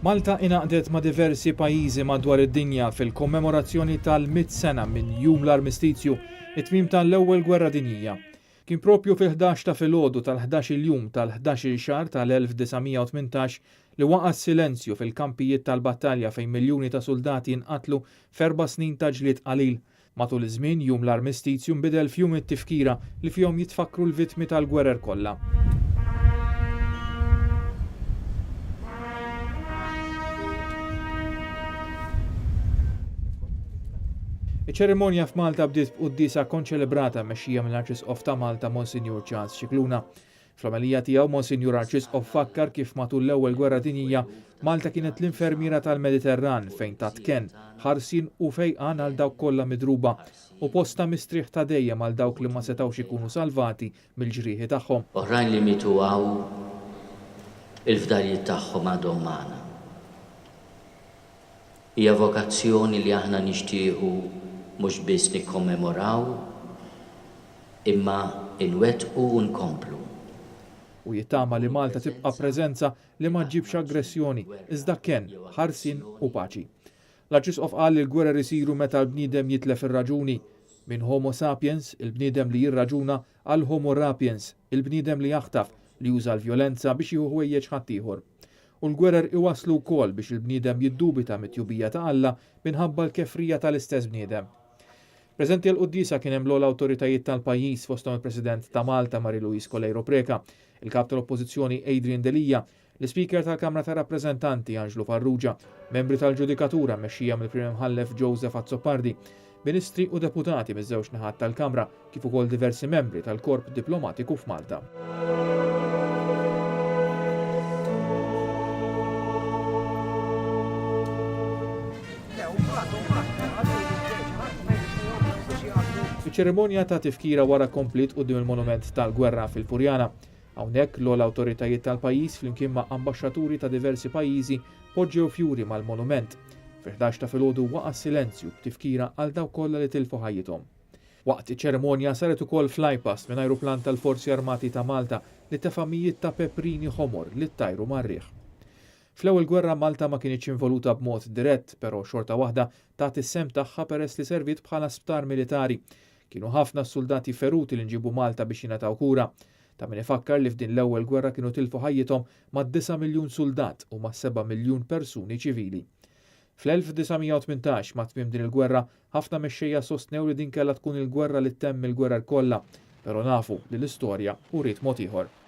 Malta inaqdet ma' diversi pajjiżi madwar id-dinja fil-kommemorazzjoni tal-100 sena minn jum l-armistizju, it-tmiem tal-ewwel gwerra dinjija. Kien propju fil-11 ta' filgħodu tal-11 jum tal-11 xahar tal-1918 li waqa' silenzju fil-kampijiet tal-battalja fejn miljuni ta' soldati inqatlu f'4 snin ta' ġlied qalil. Matul iż-żmien jum l-armistizju nbidel f'jum it-tifkira li fihom jitfakru l-vittmi tal-gwerer kollha. Iċ-ċerimonja f'Malta bdiet b'qudiesa konċelebrata mexxija mill-Arċisqof ta' Malta Monsinjur Charles Scicluna. Fl-omelija tiegħu Monsinjur Arċisqof fakkar kif matul l-ewwel gwerra dinjija Malta kienet l-infermiera tal-Mediterran fejn tat ken, ħarsien u fejqan għal dawk kollha midruba u posta mistrieħ ta' dejjem għal dawk li ma setgħux ikunu salvati mill-ġrieħi tagħhom. Oħrajn li mitu il-fdalijiet tagħhom għadhom magħna. Hija vokazzjoni li aħna nixtiequ mhux biss nikkommemoraw imma inwettqu u nkomplu. U jittama li Malta tibqa' preżenza li ma ġġibx aggressjoni, iżda ken, ħarsien u paċi. L-Arċisqof qal li l-gwerer isiru meta l-bniedem jitlef ir-raġuni minn Homo sapiens, il-bniedem li jirraġuna, għal Homo rapiens, il-bniedem li jaħtaf li juża l-vjolenza biex jieħu ħwejjeġ ħaddieħor. U l-gwerer iwaslu wkoll biex il-bniedem jiddubita mit-tjubija ta' Alla minħabba l-kefrija tal-istess bniedem. Preżenti għal-qudiesa kien hemm l-awtoritajiet tal-pajjiż fosthom il-President ta' Malta Mari-Louise Coleiro Preca, il-kap tal-Oppożizzjoni Adrian Delija, l-Speaker tal-Kamra ta' Rappreżentanti Angelo Farrugia, membri tal-Ġudikatura mexxija mill-Prim Imħallef Joseph Azzopardi, ministri u deputati miż-żewġ naħat tal-Kamra kif ukoll diversi membri tal-Korp Diplomatiku f'Malta. Iċ-ċerimonja ta' tifkira wara komplit quddiem il-monument tal-gwerra fil-Purjana. Hawnhekk l-awtoritajiet tal-pajjiż flimkien ma' ambaxxaturi ta' diversi pajjiżi poġġew fjuri mal-monument. Fil-11 ta' filgħodu waqa' silenzju b'tifkira għal dawk kollha li tilfu ħajjithom. Waqt iċ-ċerimonja saret ukoll flypast minn ajruplan tal-Forzi Armati ta' Malta li tefamijiet ta' peprini ħomor li ttajru mar-riħ. Fl-ewwel gwerra Malta ma kienx involuta b'mod dirett, però xorta waħda tat is-sem tagħha peress li servit bħala sptar militari. Kienu ħafna soldati feruti li nġibu Malta biex jingħataw kura. Ta' min ifakkar li f'din l-ewwel gwerra kienu tilfu ħajjithom ma' 9 miljun soldat u ma' 7 miljun persuni ċivili. Fl-1918 ma' tmiem din il-gwerra ħafna mexxejja sostnew li din kellha tkun il-gwerra li temm il-gwerer kollha, però nafu li l-istorja uriet mod ieħor.